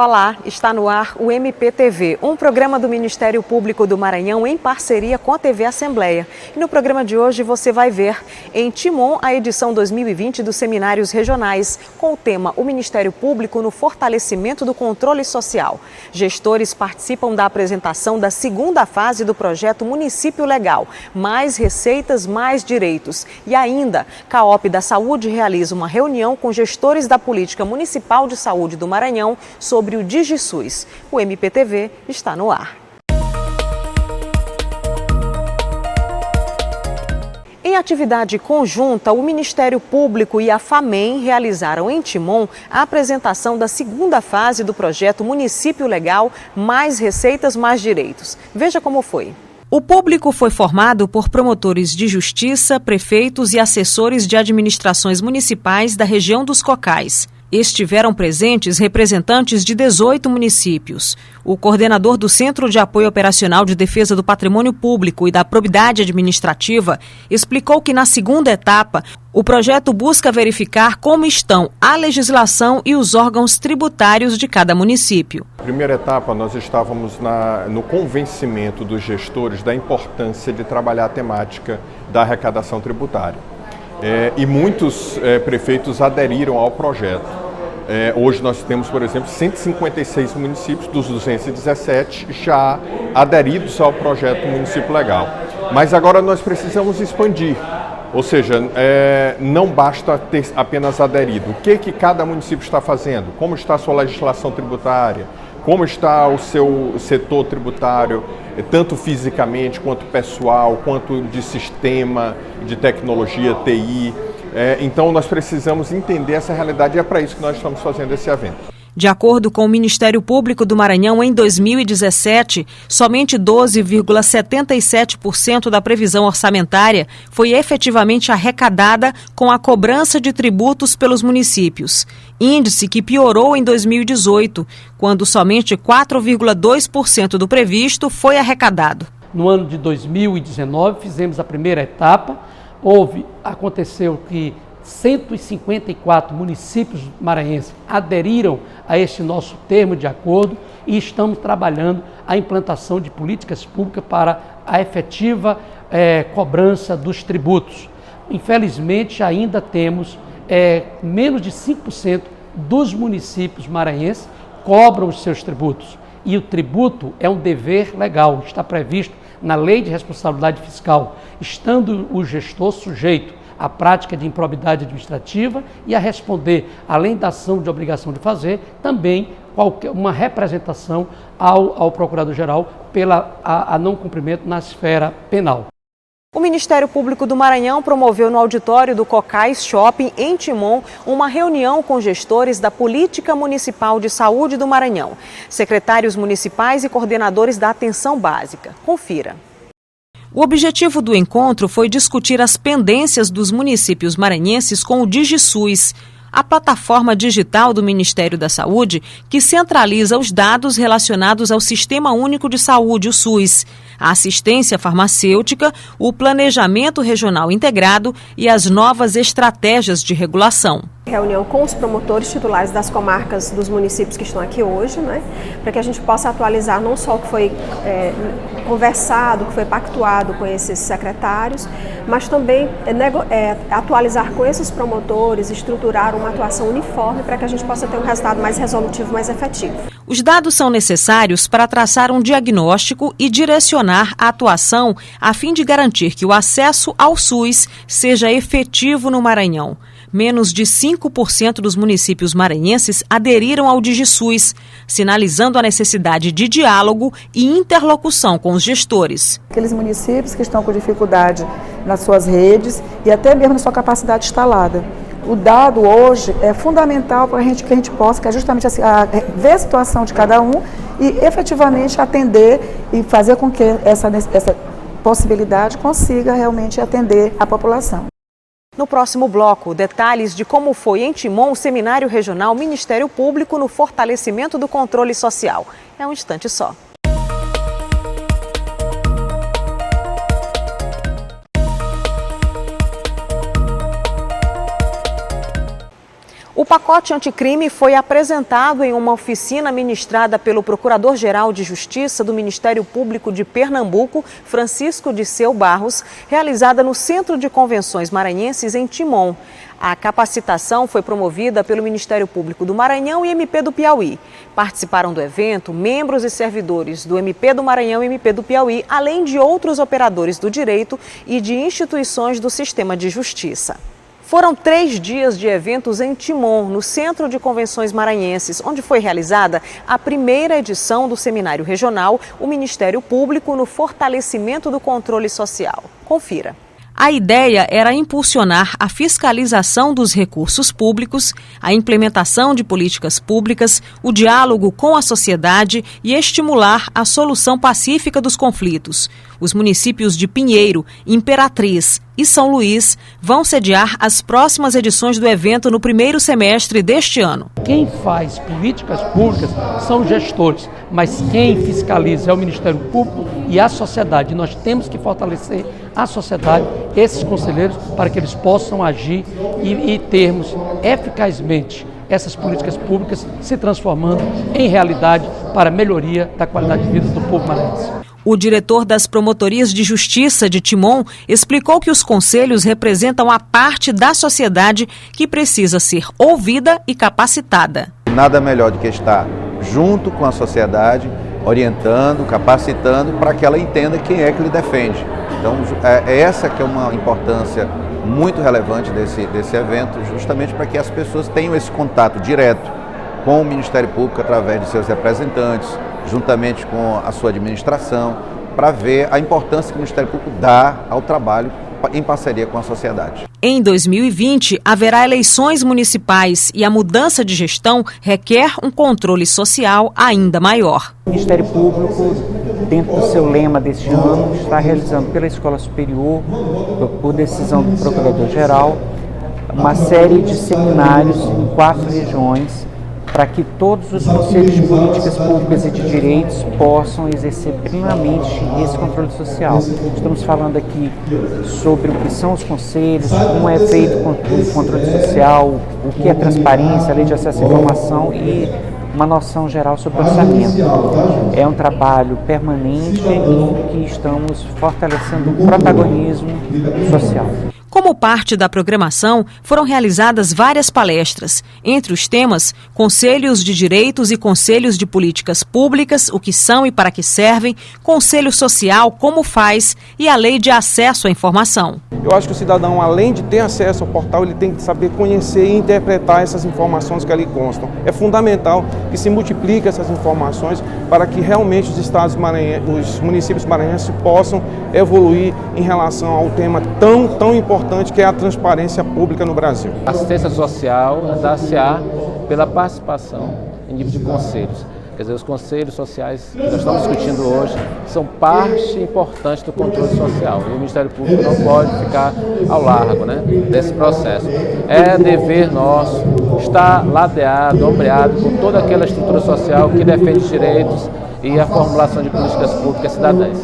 Olá, está no ar o MPTV, um programa do Ministério Público do Maranhão em parceria com a TV Assembleia. E no programa de hoje você vai ver em Timon a edição 2020 dos Seminários Regionais, com o tema O Ministério Público no Fortalecimento do Controle Social. Gestores participam da apresentação da segunda fase do projeto Município Legal, Mais Receitas, Mais Direitos. E ainda, CAOP da Saúde realiza uma reunião com gestores da Política Municipal de Saúde do Maranhão sobre o DigiSUS. O MPTV está no ar. Em atividade conjunta, o Ministério Público e a FAMEM realizaram em Timon a apresentação da segunda fase do projeto Município Legal, Mais Receitas, Mais Direitos. Veja como foi. O público foi formado por promotores de justiça, prefeitos e assessores de administrações municipais da região dos Cocais. Estiveram presentes representantes de 18 municípios. O coordenador do Centro de Apoio Operacional de Defesa do Patrimônio Público e da Probidade Administrativa explicou que na segunda etapa, o projeto busca verificar como estão a legislação e os órgãos tributários de cada município. Na primeira etapa, nós estávamos no convencimento dos gestores da importância de trabalhar a temática da arrecadação tributária. E muitos prefeitos aderiram ao projeto. Hoje nós temos, por exemplo, 156 municípios dos 217 já aderidos ao projeto Município Legal. Mas agora nós precisamos expandir, ou seja, não basta ter apenas aderido. O que cada município está fazendo? Como está a sua legislação tributária? Como está o seu setor tributário, tanto fisicamente, quanto pessoal, quanto de sistema, de tecnologia, TI. Então nós precisamos entender essa realidade e é para isso que nós estamos fazendo esse evento. De acordo com o Ministério Público do Maranhão, em 2017, somente 12,77% da previsão orçamentária foi efetivamente arrecadada com a cobrança de tributos pelos municípios. Índice que piorou em 2018, quando somente 4,2% do previsto foi arrecadado. No ano de 2019, fizemos a primeira etapa. Aconteceu que 154 municípios maranhenses aderiram a este nosso termo de acordo e estamos trabalhando a implantação de políticas públicas para a efetiva cobrança dos tributos. Infelizmente, ainda temos menos de 5% dos municípios maranhenses cobram os seus tributos. E o tributo é um dever legal, está previsto na Lei de Responsabilidade Fiscal, estando o gestor sujeito à prática de improbidade administrativa e a responder, além da ação de obrigação de fazer, também uma representação ao Procurador-Geral a não cumprimento na esfera penal. O Ministério Público do Maranhão promoveu no auditório do Cocais Shopping, em Timon, uma reunião com gestores da Política Municipal de Saúde do Maranhão, secretários municipais e coordenadores da Atenção Básica. Confira. O objetivo do encontro foi discutir as pendências dos municípios maranhenses com o DigiSUS, a plataforma digital do Ministério da Saúde que centraliza os dados relacionados ao Sistema Único de Saúde, o SUS, a assistência farmacêutica, o planejamento regional integrado e as novas estratégias de regulação. Reunião com os promotores titulares das comarcas dos municípios que estão aqui hoje, para que a gente possa atualizar não só o que foi conversado, o que foi pactuado com esses secretários, mas também atualizar com esses promotores, estruturar uma atuação uniforme para que a gente possa ter um resultado mais resolutivo, mais efetivo. Os dados são necessários para traçar um diagnóstico e direcionar a atuação a fim de garantir que o acesso ao SUS seja efetivo no Maranhão. Menos de 5% dos municípios maranhenses aderiram ao DigiSUS, sinalizando a necessidade de diálogo e interlocução com os gestores. Aqueles municípios que estão com dificuldade nas suas redes e até mesmo na sua capacidade instalada. O dado hoje é fundamental para que a gente possa, que é justamente assim, ver a situação de cada um e efetivamente atender e fazer com que essa possibilidade consiga realmente atender a população. No próximo bloco, detalhes de como foi em Timon o Seminário Regional Ministério Público no Fortalecimento do Controle Social. É um instante só. O pacote anticrime foi apresentado em uma oficina ministrada pelo Procurador-Geral de Justiça do Ministério Público de Pernambuco, Francisco Disseu Barros, realizada no Centro de Convenções Maranhenses, em Timon. A capacitação foi promovida pelo Ministério Público do Maranhão e MP do Piauí. Participaram do evento membros e servidores do MP do Maranhão e MP do Piauí, além de outros operadores do direito e de instituições do sistema de justiça. Foram 3 dias de eventos em Timon, no Centro de Convenções Maranhenses, onde foi realizada a primeira edição do Seminário Regional, o Ministério Público no Fortalecimento do Controle Social. Confira. A ideia era impulsionar a fiscalização dos recursos públicos, a implementação de políticas públicas, o diálogo com a sociedade e estimular a solução pacífica dos conflitos. Os municípios de Pinheiro, Imperatriz e São Luís vão sediar as próximas edições do evento no primeiro semestre deste ano. Quem faz políticas públicas são os gestores, mas quem fiscaliza é o Ministério Público e a sociedade. Nós temos que fortalecer a sociedade, esses conselheiros, para que eles possam agir e termos eficazmente essas políticas públicas se transformando em realidade para a melhoria da qualidade de vida do povo maranhense. O diretor das Promotorias de Justiça de Timon explicou que os conselhos representam a parte da sociedade que precisa ser ouvida e capacitada. Nada melhor do que estar junto com a sociedade, orientando, capacitando, para que ela entenda quem é que lhe defende. Então, essa que é uma importância muito relevante desse evento, justamente para que as pessoas tenham esse contato direto com o Ministério Público através de seus representantes, juntamente com a sua administração, para ver a importância que o Ministério Público dá ao trabalho em parceria com a sociedade. Em 2020, haverá eleições municipais e a mudança de gestão requer um controle social ainda maior. O Ministério Público, dentro do seu lema deste ano, está realizando pela Escola Superior, por decisão do Procurador-Geral, uma série de seminários em 4 regiões, para que todos os conselhos de políticas públicas e de direitos possam exercer plenamente esse controle social. Estamos falando aqui sobre o que são os conselhos, como é feito o controle social, o que é transparência, a lei de acesso à informação e uma noção geral sobre orçamento. É um trabalho permanente em que estamos fortalecendo o protagonismo social. Como parte da programação, foram realizadas várias palestras. Entre os temas, conselhos de direitos e conselhos de políticas públicas, o que são e para que servem, conselho social, como faz, e a lei de acesso à informação. Eu acho que o cidadão, além de ter acesso ao portal, ele tem que saber conhecer e interpretar essas informações que ali constam. É fundamental que se multiplique essas informações para que realmente os municípios maranhenses possam evoluir em relação ao tema tão importante que é a transparência pública no Brasil. A assistência social dá-se-á pela participação em nível de conselhos. Quer dizer, os conselhos sociais que nós estamos discutindo hoje são parte importante do controle social. E o Ministério Público não pode ficar ao largo, desse processo. É dever nosso estar ladeado, ombreado com toda aquela estrutura social que defende os direitos e a formulação de políticas públicas cidadãs.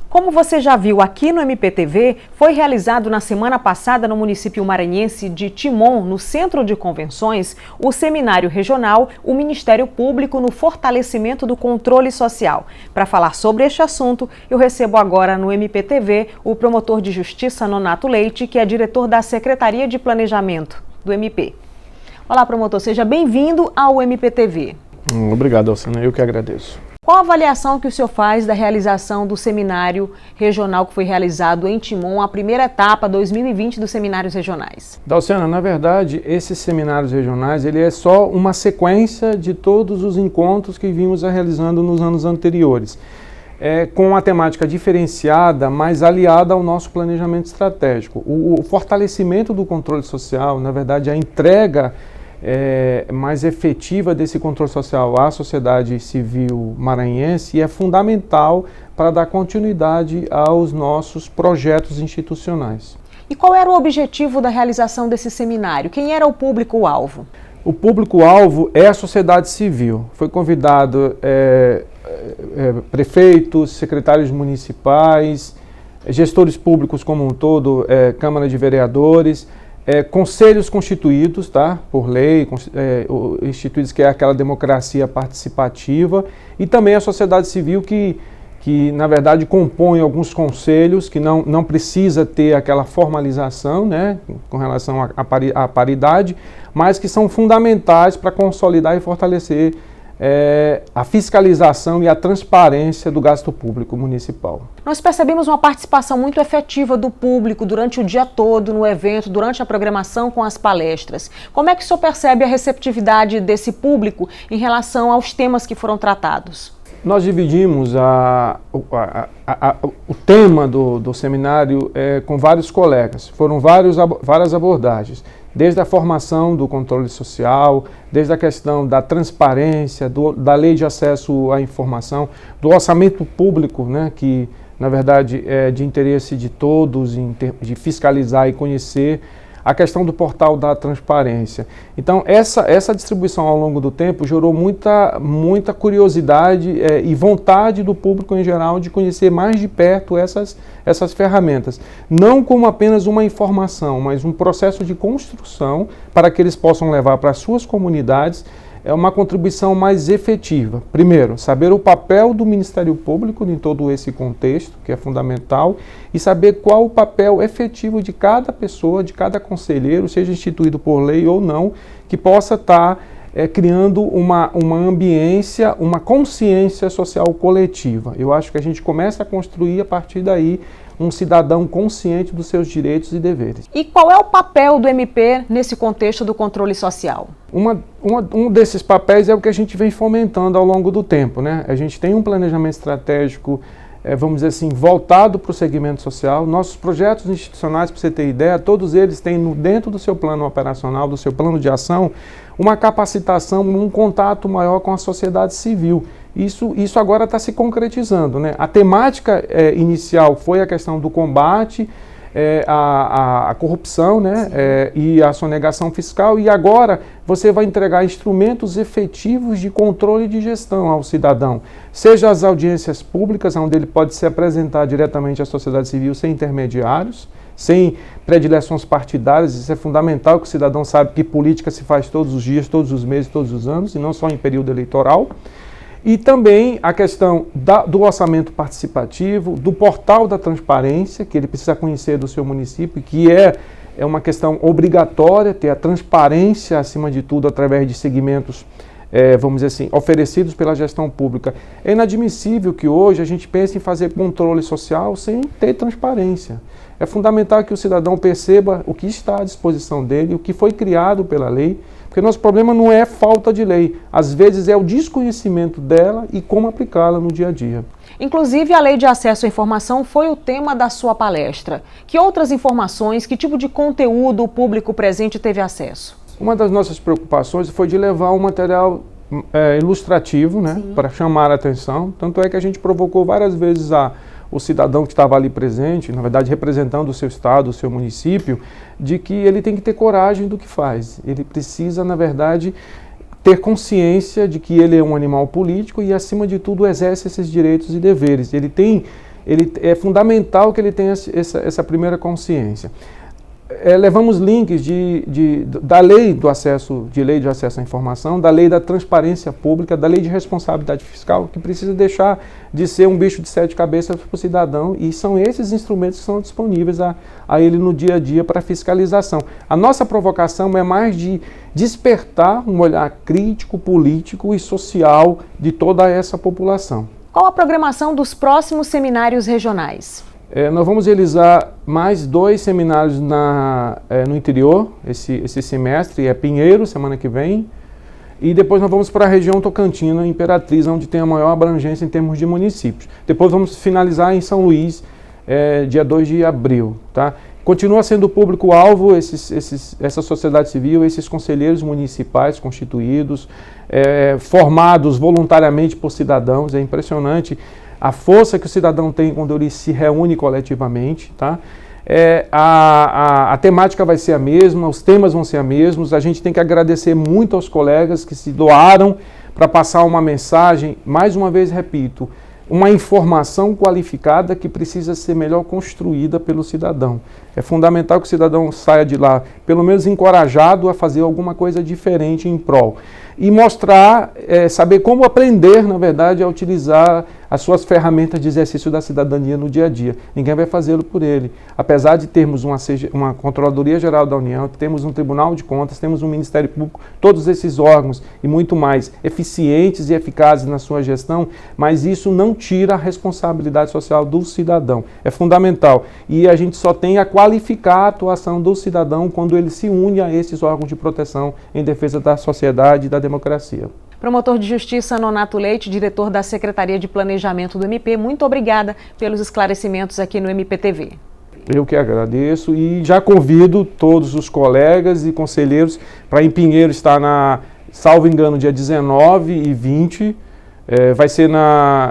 Como você já viu aqui no MPTV, foi realizado na semana passada no município maranhense de Timon, no Centro de Convenções, o Seminário Regional, o Ministério Público no Fortalecimento do Controle Social. Para falar sobre este assunto, eu recebo agora no MPTV o promotor de Justiça Nonato Leite, que é diretor da Secretaria de Planejamento do MP. Olá, promotor, seja bem-vindo ao MPTV. Obrigado, Alcina, eu que agradeço. Qual a avaliação que o senhor faz da realização do seminário regional que foi realizado em Timon, a primeira etapa 2020 dos seminários regionais? Dalciana, na verdade, esses seminários regionais, ele é só uma sequência de todos os encontros que vimos realizando nos anos anteriores, com uma temática diferenciada, mas aliada ao nosso planejamento estratégico. O fortalecimento do controle social, na verdade, a entrega mais efetiva desse controle social à sociedade civil maranhense é fundamental para dar continuidade aos nossos projetos institucionais. E qual era o objetivo da realização desse seminário? Quem era o público-alvo? O público-alvo é a sociedade civil. Foi convidado prefeitos, secretários municipais, gestores públicos como um todo, Câmara de Vereadores, conselhos constituídos, tá, por lei, instituídos, que é aquela democracia participativa, e também a sociedade civil que na verdade compõe alguns conselhos que não precisa ter aquela formalização, né, com relação à paridade, mas que são fundamentais para consolidar e fortalecer a fiscalização e a transparência do gasto público municipal. Nós percebemos uma participação muito efetiva do público durante o dia todo no evento, durante a programação com as palestras. Como é que o senhor percebe a receptividade desse público em relação aos temas que foram tratados? Nós dividimos o tema do seminário com vários colegas. Foram várias abordagens, desde a formação do controle social, desde a questão da transparência, da lei de acesso à informação, do orçamento público, né, que na verdade é de interesse de todos, de fiscalizar e conhecer, a questão do portal da transparência. Então, essa distribuição ao longo do tempo gerou muita curiosidade e vontade do público em geral de conhecer mais de perto essas ferramentas. Não como apenas uma informação, mas um processo de construção para que eles possam levar para as suas comunidades uma contribuição mais efetiva. Primeiro, saber o papel do Ministério Público em todo esse contexto, que é fundamental, e saber qual o papel efetivo de cada pessoa, de cada conselheiro, seja instituído por lei ou não, que possa estar criando uma ambiência, uma consciência social coletiva. Eu acho que a gente começa a construir a partir daí um cidadão consciente dos seus direitos e deveres. E qual é o papel do MP nesse contexto do controle social? Um desses papéis é o que a gente vem fomentando ao longo do tempo, né? A gente tem um planejamento estratégico, vamos dizer assim, voltado para o segmento social. Nossos projetos institucionais, para você ter ideia, todos eles têm dentro do seu plano operacional, do seu plano de ação, uma capacitação, um contato maior com a sociedade civil. Isso agora está se concretizando, né? A temática inicial foi a questão do combate à corrupção, né? E à sonegação fiscal, e agora você vai entregar instrumentos efetivos de controle e de gestão ao cidadão, seja as audiências públicas, onde ele pode se apresentar diretamente à sociedade civil sem intermediários, sem predileções partidárias. Isso é fundamental, que o cidadão saiba que política se faz todos os dias, todos os meses, todos os anos, e não só em período eleitoral. E também a questão do orçamento participativo, do portal da transparência, que ele precisa conhecer do seu município, que é uma questão obrigatória, ter a transparência, acima de tudo, através de segmentos, vamos dizer assim, oferecidos pela gestão pública. É inadmissível que hoje a gente pense em fazer controle social sem ter transparência. É fundamental que o cidadão perceba o que está à disposição dele, o que foi criado pela lei, porque nosso problema não é falta de lei, às vezes é o desconhecimento dela e como aplicá-la no dia a dia. Inclusive, a Lei de Acesso à Informação foi o tema da sua palestra. Que outras informações, que tipo de conteúdo o público presente teve acesso? Uma das nossas preocupações foi de levar um material ilustrativo, né, para chamar a atenção. Tanto é que a gente provocou várias vezes o cidadão que estava ali presente, na verdade representando o seu estado, o seu município, de que ele tem que ter coragem do que faz. Ele precisa, na verdade, ter consciência de que ele é um animal político e, acima de tudo, exerce esses direitos e deveres. É fundamental que ele tenha essa primeira consciência. Levamos links da lei de acesso à informação, da lei da transparência pública, da lei de responsabilidade fiscal, que precisa deixar de ser um bicho de 7 cabeças para o cidadão, e são esses instrumentos que são disponíveis a ele no dia a dia para fiscalização. A nossa provocação é mais de despertar um olhar crítico, político e social de toda essa população. Qual a programação dos próximos seminários regionais? Nós vamos realizar mais 2 seminários no interior, esse semestre, Pinheiro, semana que vem, e depois nós vamos para a região Tocantina, Imperatriz, onde tem a maior abrangência em termos de municípios. Depois vamos finalizar em São Luís, dia 2 de abril. Tá? Continua sendo o público-alvo essa sociedade civil, esses conselheiros municipais constituídos, formados voluntariamente por cidadãos. É impressionante a força que o cidadão tem quando ele se reúne coletivamente, tá? A temática vai ser a mesma, os temas vão ser os mesmos. A gente tem que agradecer muito aos colegas que se doaram para passar uma mensagem. Mais uma vez, repito, uma informação qualificada que precisa ser melhor construída pelo cidadão. É fundamental que o cidadão saia de lá, pelo menos encorajado a fazer alguma coisa diferente em prol. E mostrar, saber como aprender, na verdade, a utilizar as suas ferramentas de exercício da cidadania no dia a dia. Ninguém vai fazê-lo por ele. Apesar de termos uma Controladoria Geral da União, temos um Tribunal de Contas, temos um Ministério Público, todos esses órgãos e muito mais eficientes e eficazes na sua gestão, mas isso não tira a responsabilidade social do cidadão. É fundamental. E a gente só tem a qualificar a atuação do cidadão quando ele se une a esses órgãos de proteção em defesa da sociedade e da democracia. Promotor de Justiça Nonato Leite, diretor da Secretaria de Planejamento do MP, muito obrigada pelos esclarecimentos aqui no MPTV. Eu que agradeço e já convido todos os colegas e conselheiros para em Pinheiro estar salvo engano, dia 19 e 20, vai ser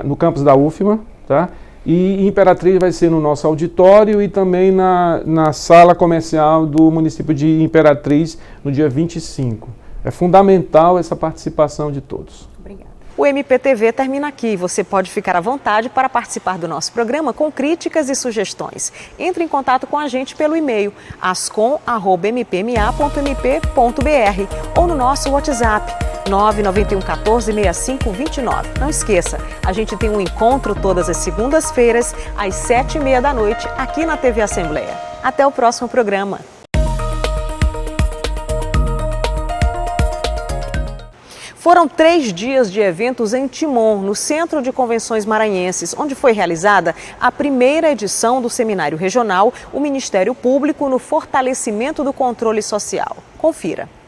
no campus da UFMA, tá? E Imperatriz vai ser no nosso auditório e também na sala comercial do município de Imperatriz no dia 25. É fundamental essa participação de todos. Obrigada. O MPTV termina aqui. Você pode ficar à vontade para participar do nosso programa com críticas e sugestões. Entre em contato com a gente pelo e-mail ascom@mpma.mp.br ou no nosso WhatsApp 991 14 65 29. Não esqueça, a gente tem um encontro todas as segundas-feiras às 7h30 da noite aqui na TV Assembleia. Até o próximo programa. Foram 3 dias de eventos em Timon, no Centro de Convenções Maranhenses, onde foi realizada a primeira edição do Seminário Regional, o Ministério Público no Fortalecimento do Controle Social. Confira.